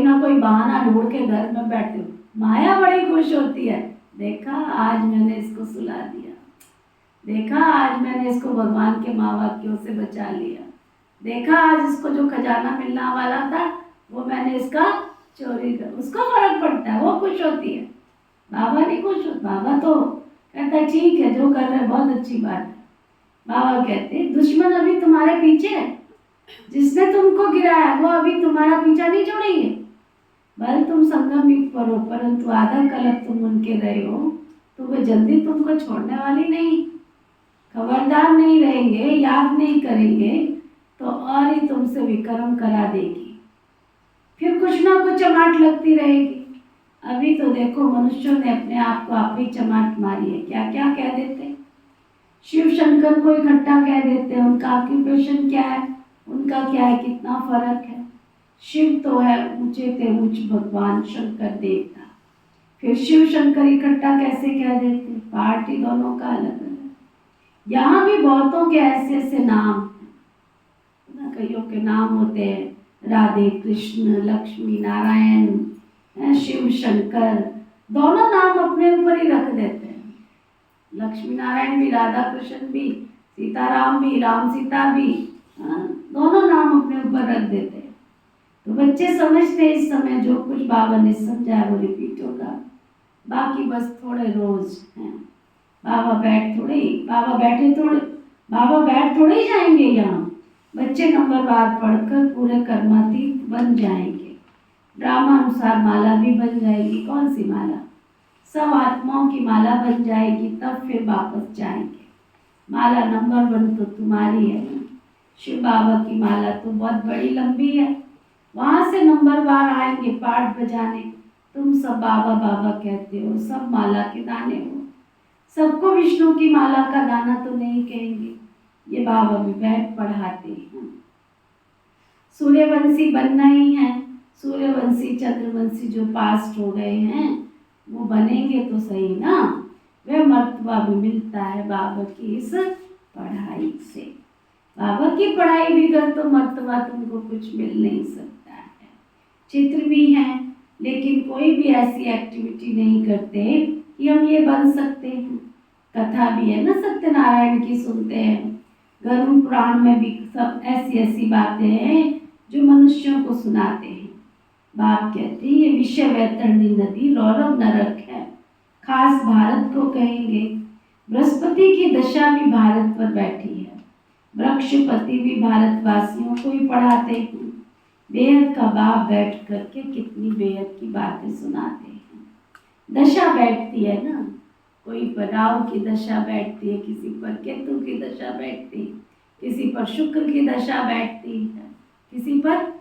ना कोई बहाना ढूंढ के घर में बैठे हो। माया बड़ी खुश होती है, देखा आज मैंने इसको सुला दिया, देखा आज मैंने इसको भगवान के महावाक्यों से बचा लिया, देखा आज इसको जो खजाना मिलना वाला था वो मैंने इसका चोरी कर। उसको फर्क पड़ता है, वो खुश होती है। बाबा नहीं खुश होता, बाबा तो कहता है ठीक है जो कर रहे हैं बहुत अच्छी बात है। बाबा कहते हैं दुश्मन अभी तुम्हारे पीछे है, जिसने तुमको गिराया वो अभी तुम्हारा पीछा नहीं छोड़ेंगे। भले तुम संगम युग पर हो, परंतु आधा कलप तुम उनके रहे हो, तो वे जल्दी तुमको छोड़ने वाली नहीं। खबरदार नहीं रहेंगे, याद नहीं करेंगे तो और ही तुमसे विक्रम करा देगी, फिर कुछ ना कुछ चमाट लगती रहेगी। अभी तो देखो मनुष्यों ने अपने आप को आप ही चमाट मारी है, क्या क्या कह देते, शिव शंकर को इकट्ठा कह देते हैं। उनका ऑक्यूपेशन क्या है, उनका क्या है, कितना फर्क है। शिव तो है ऊंचे ते ऊंच भगवान शंकर देवता, फिर शिव शंकर इकट्ठा कैसे कह देते, पार्टी दोनों का अलग अलग। यहाँ भी बहुतों के ऐसे ऐसे नाम हैं, कईयों के नाम होते हैं राधे कृष्ण, लक्ष्मी नारायण, शिव शंकर, दोनों नाम अपने ऊपर ही रख देते हैं। लक्ष्मी नारायण भी, राधा कृष्ण भी, सीताराम भी, राम सीता भी, दोनों नाम अपने ऊपर रख देते हैं। तो बच्चे समझते इस समय जो कुछ बाबा ने समझाया वो रिपीट होगा, बाकी बस थोड़े रोज हैं। बाबा बैठ थोड़े ही जाएंगे यहाँ। बच्चे नंबरवार पढ़कर पूरे कर्मातीत बन जाएंगे। ड्रामा अनुसार माला भी बन जाएगी। कौन सी माला? सब आत्माओं की माला बन जाएगी, तब फिर वापस जाएंगे। माला नंबर 1 तो तुम्हारी है ना, शिव बाबा की माला तो बहुत बड़ी लंबी है, वहाँ से नंबरवार आएंगे पाठ बजाने। तुम सब बाबा बाबा कहते हो, सब माला के दाने हो, सबको विष्णु की माला का दाना तो नहीं कहेंगे। ये बाबा भी बैठ पढ़ाते हैं। सूर्यवंशी बनना ही है। सूर्यवंशी चंद्रवंशी जो पास्ट हो गए हैं वो बनेंगे तो सही ना। वह मर्तबा भी मिलता है बाबा की इस पढ़ाई से। बाबा की पढ़ाई बिगड़ तो मर्तबा तुमको कुछ मिल नहीं सकता है। चित्र भी हैं लेकिन कोई भी ऐसी एक्टिविटी नहीं करते कि हम ये बन सकते हैं। कथा भी है ना, सत्यनारायण की सुनते हैं। गरुड़ पुराण में भी सब ऐसी ऐसी बातें हैं जो मनुष्यों को सुनाते हैं। बाप कहते हैं ये विषय वैतरणी नदी रौरव नरक है, खास भारत को कहेंगे। बृहस्पति की दशा भी भारत पर बैठी है। वृक्षपति भी भारतवासियों को ही पढ़ाते हैं। बेहद का बाप बैठ करके कितनी बेहद की बातें सुनाते हैं। दशा बैठती है ना, कोई पर राहु की दशा बैठती है, किसी पर केतु की दशा बैठती है, किसी पर शुक्र की दशा बैठती है, किसी पर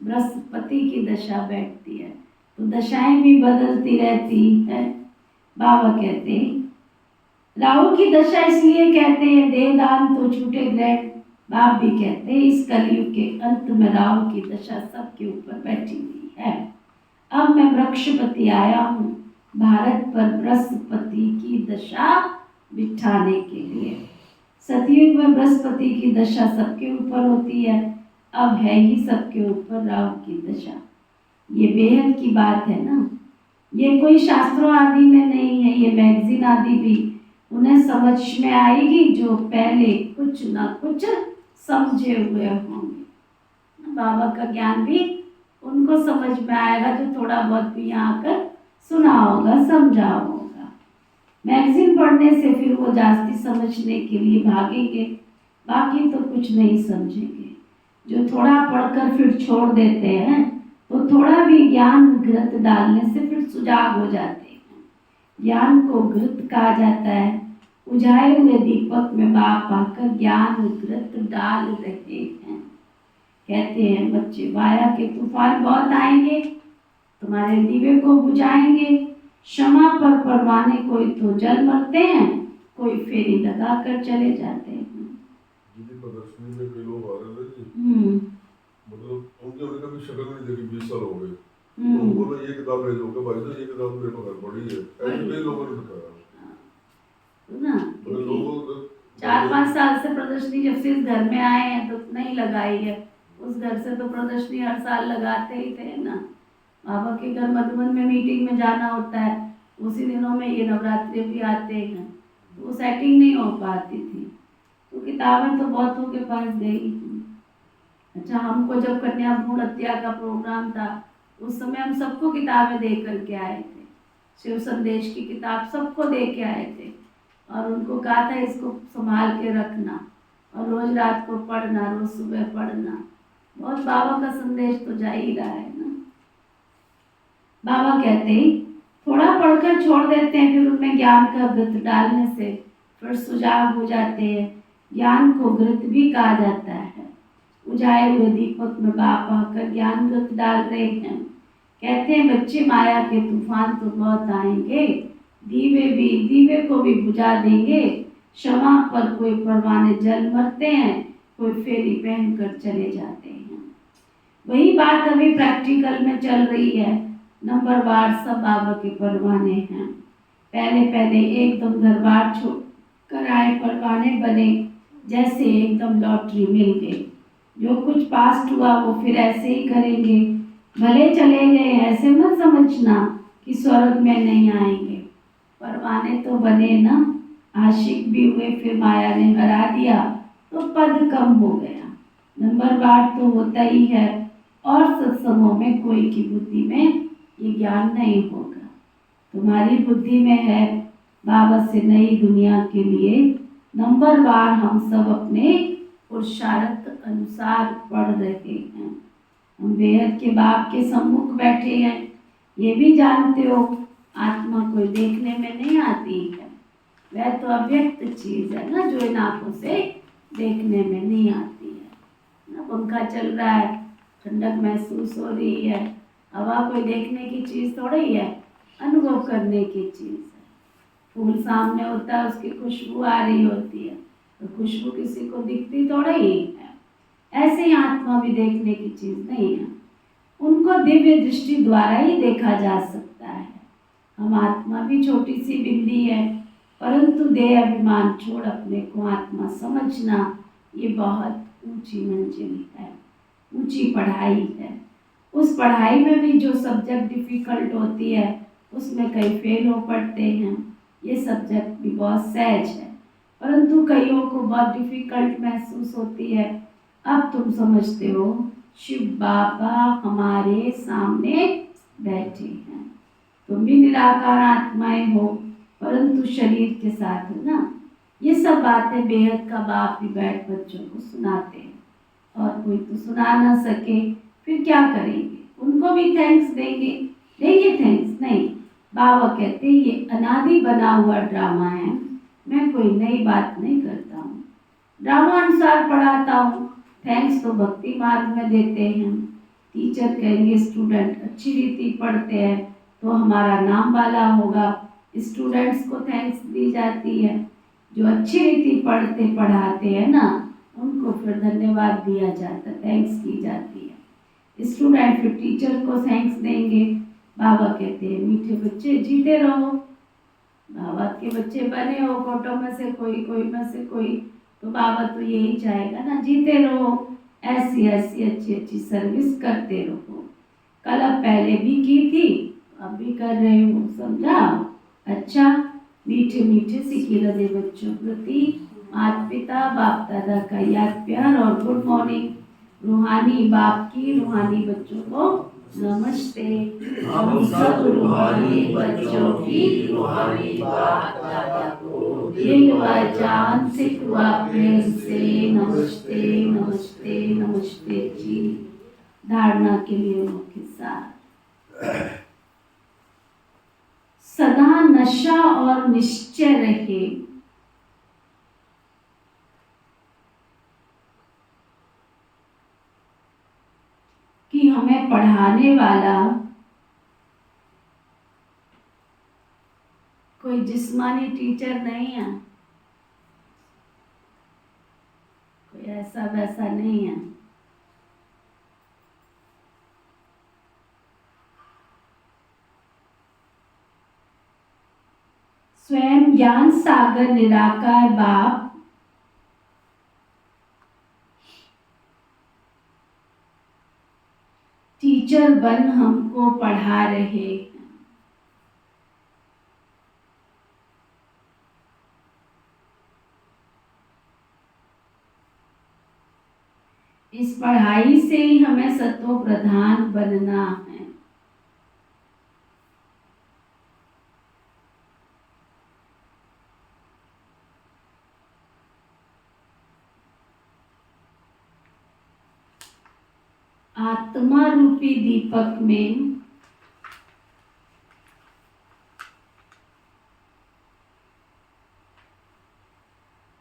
बृहस्पति की दशा बैठती है। तो दशाएं भी बदलती रहती है। बाबा कहते हैं राहु की दशा इसलिए कहते हैं देहदान तो छूटे ग्रहण। बाप भी कहते हैं इस कलयुग के अंत में राहु की दशा सबके ऊपर बैठी हुई है। अब मैं वृक्षपति आया हूँ भारत पर बृहस्पति की दशा बिठाने के लिए। सतयुग में बृहस्पति की दशा सबके ऊपर होती है, अब है ही सबके ऊपर राहु की दशा। ये बेहद की बात है ना, ये कोई शास्त्रों आदि में नहीं है, ये मैगजीन आदि भी उन्हें समझ में आएगी जो पहले कुछ ना कुछ समझे हुए होंगे। बाबा का ज्ञान भी उनको समझ में आएगा जो थोड़ा बहुत भी यहाँ आकर सुना होगा, समझा होगा। मैगजीन पढ़ने से फिर वो जास्ती समझने के लिए भागेंगे, बाकी तो कुछ नहीं समझेंगे। जो थोड़ा पढ़कर फिर छोड़ देते हैं तो थोड़ा भी ज्ञान घृत डालने से फिर सुजाग हो जाते हैं। ज्ञान को घृत कहा जाता है। उजाए हुए दीपक में बाप आकर ज्ञान घृत डाल रहे हैं। कहते हैं बच्चे माया के तूफान बहुत आएंगे, तुम्हारे दीवे को बुझाएंगे। क्षमा पर परवाने कोई तो जल मरते हैं, कोई फेरी लगा कर चले जाते हैं। दीदी प्रदर्शनी में कई लोग आ रहे थे जी, मतलब उनके उनका भी शक्ल नहीं देखी, 20 साल हो गए। तो बोलो ये किताब ले जाओगे भाई साहब, ये किताब मेरे को घर पड़ी है, ऐसे कई लोगों ने बताया ना। लोगों 4-5 साल से प्रदर्शनी जब से इस घर में आए हैं तो नहीं लगाई है। उस घर से तो प्रदर्शनी हर साल लगाते ही थे ना। बाबा के घर मधुबन में मीटिंग में जाना होता है, उसी दिनों में ये नवरात्रि भी आते हैं, वो सेटिंग नहीं हो पाती थी। तो किताबें तो बहुतों के पास गई। अच्छा, हमको जब कन्या भ्रूण हत्या का प्रोग्राम था उस समय हम सबको किताबें दे करके आए थे। शिव संदेश की किताब सबको दे के आए थे और उनको कहा था इसको संभाल के रखना और रोज रात को पढ़ना, रोज सुबह पढ़ना। बहुत बाबा का संदेश तो जा ही रहा है ना। बाबा कहते हैं थोड़ा पढ़कर छोड़ देते हैं, फिर उनमें ज्ञान का घृत डालने से फिर सुजाग हो जाते हैं। ज्ञान को घृत भी कहा जाता है। उजाए हुए दीपक में बाप आकर ज्ञान घृत डाल रहे हैं। कहते हैं बच्चे माया के तूफान तो बहुत आएंगे, दीवे को भी बुझा देंगे। क्षमा पर कोई परवाने जल मरते हैं, कोई फेरी पहन कर चले जाते हैं। वही बात अभी प्रैक्टिकल में चल रही है। नंबरवार सब बाबा के परवाने हैं। पहले एकदम घर बार छोड़ कर आए परवाने बने, जैसे एकदम लॉटरी मिल गई। जो कुछ पास्ट हुआ वो फिर ऐसे ही करेंगे। भले चले गए ऐसे मत समझना कि स्वर्ग में नहीं आएंगे। परवाने तो बने ना, आशिक भी हुए, फिर माया ने हरा दिया तो पद कम हो गया। नंबरवार तो होता ही है और सत्संगों में कोई की बुद्धि में ये ज्ञान नहीं होगा। तुम्हारी बुद्धि में है बाबा से नई दुनिया के लिए नंबरवार हम सब अपने पुरुषार्थ अनुसार पढ़ रहे हैं। हम बेहद के बाप के सम्मुख बैठे हैं। ये भी जानते हो आत्मा कोई देखने में नहीं आती है, वह तो अव्यक्त चीज है ना, जो इन आंखों से देखने में नहीं आती है ना। पंखा चल रहा है, ठंडक महसूस हो रही है, हवा कोई देखने की चीज़ थोड़ी है, अनुभव करने की चीज़ है। फूल सामने होता है, उसकी खुशबू आ रही होती है, तो खुशबू किसी को दिखती थोड़ी ही है। ऐसे ही आत्मा भी देखने की चीज नहीं है, उनको दिव्य दृष्टि द्वारा ही देखा जा सकता है। हम आत्मा भी छोटी सी बिंदी है, परंतु देह अभिमान छोड़ अपने को आत्मा समझना ये बहुत ऊंची मंजिल है, ऊंची पढ़ाई है। उस पढ़ाई में भी जो सब्जेक्ट डिफिकल्ट होती है उसमें कई फेल हो पड़ते हैं। ये सब्जेक्ट भी बहुत सहज है, परंतु कईयों को बहुत डिफिकल्ट महसूस होती है। अब तुम समझते हो शिव बाबा हमारे सामने बैठे हैं, तुम भी निराकार आत्माएं हो, परंतु शरीर के साथ हो ना। ये सब बातें बेहद का बाप भी बैठ बच्चों को सुनाते हैं, और कोई तो सुना ना सके फिर क्या करेंगे, उनको भी थैंक्स देंगे? थैंक्स नहीं। बाबा कहते ये अनादि बना हुआ ड्रामा है, मैं कोई नई बात नहीं करता हूँ, ड्रामा अनुसार पढ़ाता हूँ। थैंक्स तो भक्ति मार्ग में देते हैं। टीचर कहेंगे स्टूडेंट अच्छी रीति पढ़ते हैं तो हमारा नाम वाला होगा, स्टूडेंट्स को थैंक्स दी जाती है। जो अच्छी रीति पढ़ते पढ़ाते हैं ना, उनको फिर धन्यवाद दिया जाता है, थैंक्स की जाती है। स्टूडेंट फिर टीचर को थैंक्स देंगे। बाबा कहते हैं मीठे बच्चे जीते रहो, बाबा के बच्चे बने हो, फोटो में से कोई में से कोई, तो बाबा तो यही चाहेगा ना, जीते रहो, ऐसी ऐसी अच्छी अच्छी सर्विस करते रहो। कल अब पहले भी की थी, अब भी कर रहे हो, समझा? अच्छा, मीठे मीठे सिखी लगे बच्चों प्रति माता पिता बाप दादा का याद प्यार और गुड मॉर्निंग। रूहानी बाप की रूहानी बच्चों को नमस्ते। हम सब रूहानी बच्चों की रूहानी बाप दादा को दिल व जान से दुआ प्रेम से नमस्ते नमस्ते नमस्ते जी। धारणा के लिए मुख्य सार, सदा नशा और निश्चय रहे कि हमें पढ़ाने वाला कोई जिस्मानी टीचर नहीं है, कोई ऐसा वैसा नहीं है। स्वयं ज्ञान सागर निराकार बाप टीचर बन हमको पढ़ा रहे हैं। इस पढ़ाई से ही हमें सत्व प्रधान बनना है। आत्मा रूपी दीपक में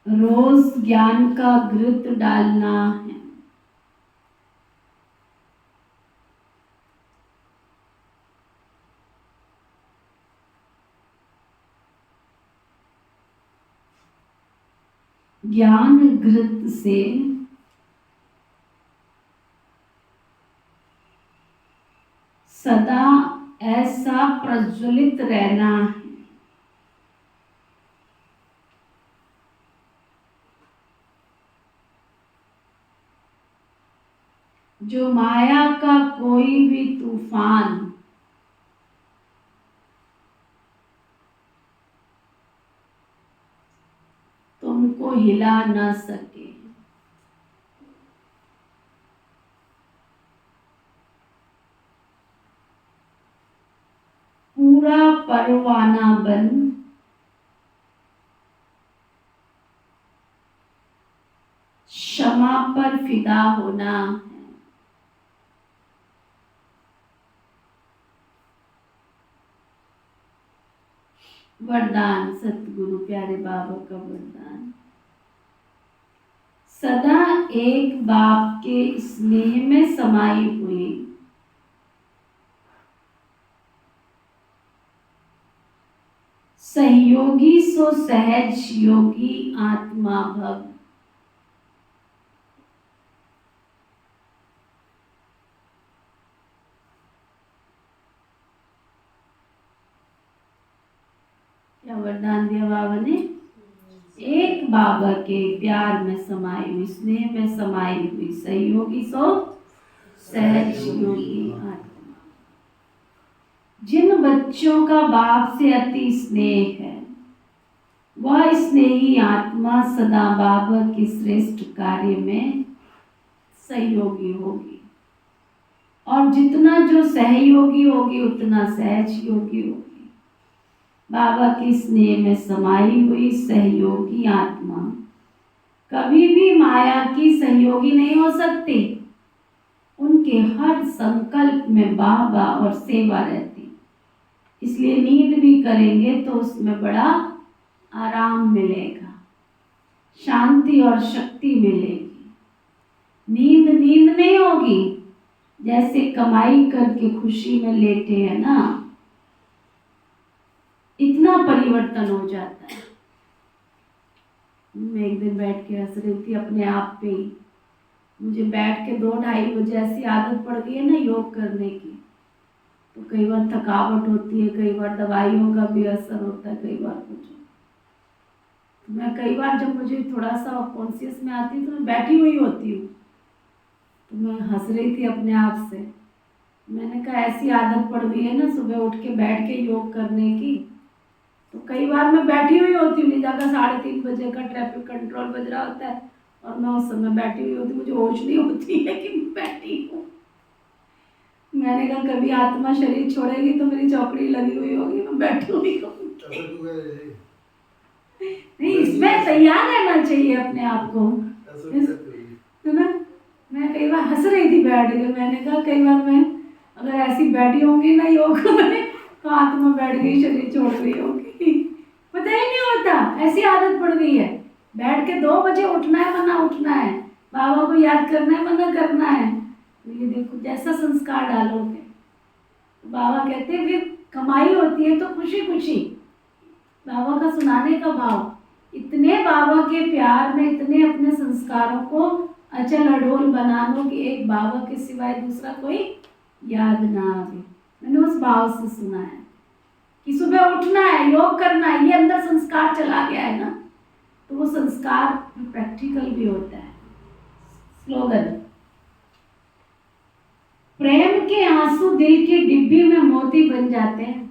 रोज ज्ञान का घृत डालना है। ज्ञान घृत से सदा ऐसा प्रज्वलित रहना है जो माया का कोई भी तूफान तुमको हिला न सके। पूरा परवाना बन क्षमा पर फिदा होना है। वरदान सतगुरु प्यारे बाबा का वरदान, सदा एक बाप के स्नेह में समाई हुई सहयोगी सो सहज योगी आत्मा भव। वरदान दिया बाबा ने, एक बाबा के प्यार में समाई हुई, स्नेह में समाई हुई सहयोगी सो सहज योगी आत्मा। जिन बच्चों का बाप से अति स्नेह है वह स्नेही आत्मा सदा बाबा की श्रेष्ठ कार्य में सहयोगी होगी, और जितना जो सहयोगी होगी उतना सहज योगी होगी। बाबा की स्नेह में समाई हुई सहयोगी आत्मा कभी भी माया की सहयोगी नहीं हो सकती। उनके हर संकल्प में बाबा और सेवा रहती, इसलिए नींद भी करेंगे तो उसमें बड़ा आराम मिलेगा, शांति और शक्ति मिलेगी। नींद नहीं होगी, जैसे कमाई करके खुशी में लेटे हैं ना, इतना परिवर्तन हो जाता है। मैं एक दिन बैठ के हंस रही थी अपने आप पे ही। मुझे बैठ के 2-2:30 बजे ऐसी आदत पड़ गई है ना योग करने की, तो कई बार थकावट होती है, कई बार दवाइयों का भी असर होता है, कई बार कुछ। तो मैं कई बार जब मुझे थोड़ा सा कॉन्शियस में आती है तो मैं बैठी हुई होती हूँ, तो मैं हंस रही थी अपने आप से। मैंने कहा ऐसी आदत पड़ गई है ना सुबह उठ के बैठ के योग करने की, तो कई बार मैं बैठी हुई होती हूँ। निजा का 3:30 बजे का ट्रैफिक कंट्रोल बज रहा होता है और मैं उस समय बैठी हुई होती, मुझे होश नहीं होती है कि मैं बैठी हूँ। मैंने कहा कभी आत्मा शरीर छोड़ेगी तो मेरी चौकड़ी लगी हुई होगी, मैं बैठी हुई होगी। नहीं, इसमें तैयार रहना चाहिए अपने आप को, है ना। मैं कई बार हंस रही थी बैठ के, मैंने कहा कई बार मैं अगर ऐसी बैठी होंगी ना योग में तो आत्मा बैठ गई, शरीर छोड़ गई होगी, पता ही नहीं होता। ऐसी आदत पड़ गई है, बैठ के 2 बजे उठना है वरना उठना है, बाबा को याद करना है वरना करना है। तो ये देखो जैसा संस्कार डालोगे। तो बाबा कहते हैं फिर कमाई होती है तो खुशी खुशी बाबा का सुनाने का भाव, इतने बाबा के प्यार में, इतने अपने संस्कारों को अचल अडोल बना लो कि एक बाबा के सिवाय दूसरा कोई याद ना आवे। मैंने उस भाव से सुना है कि सुबह उठना है, योग करना है, ये अंदर संस्कार चला गया है ना, तो वो संस्कार प्रैक्टिकल भी होता है। स्लोगन, प्रेम के आंसू दिल की डिब्बी में मोती बन जाते हैं।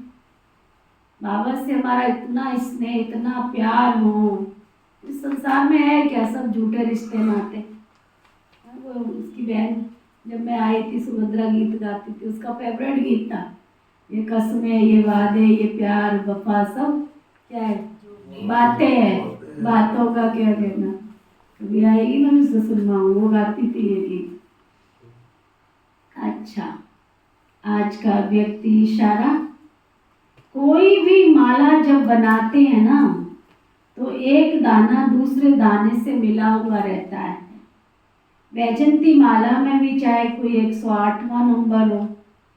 बाबा से हमारा इतना स्नेह, इतना प्यार हो, इस संसार में है क्या, सब झूठे रिश्ते नाते। वो उसकी बहन जब मैं आई थी सुभद्रा गीत गाती थी, उसका फेवरेट गीत था ये कसमें, ये वादे, ये प्यार वफा, सब क्या है, बातें हैं, बातों का क्या कहना। कभी आएगी ना मैं उसे सुनवाऊँ, वो गाती थी ये गीत। अच्छा, आज का व्यक्ति इशारा, कोई भी माला जब बनाते हैं ना तो एक दाना दूसरे दाने से मिला हुआ रहता है। वैजंती माला में भी चाहे कोई 108वां नंबर हो,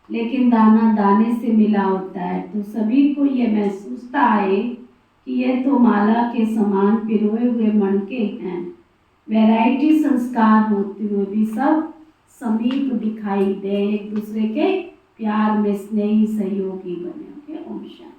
लेकिन दाना दाने से मिला होता है। तो सभी को ये महसूसता है कि ये तो माला के समान पिरोए हुए मणके हैं। वैरायटी संस्कार होते हुए भी सब समीप दिखाई दे, एक दूसरे के प्यार में स्नेही सहयोगी बने। ओके, ओम शांति।